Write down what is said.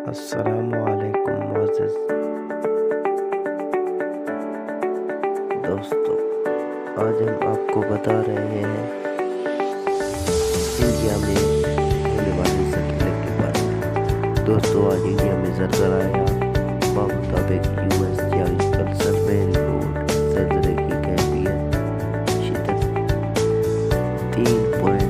अस्सलामुअलैकुम मोअज़्ज़िज़ दोस्तों। आज हम आपको बता रहे हैं इंडिया में होने वाले ज़लज़ले के बारे में। दोस्तों, आज इंडिया में ज़लज़ला आया। मुताबिक यूएस जियोलॉजिकल सर्वे रिपोर्ट ज़लज़ले की कैफियत शिद्दत 3.0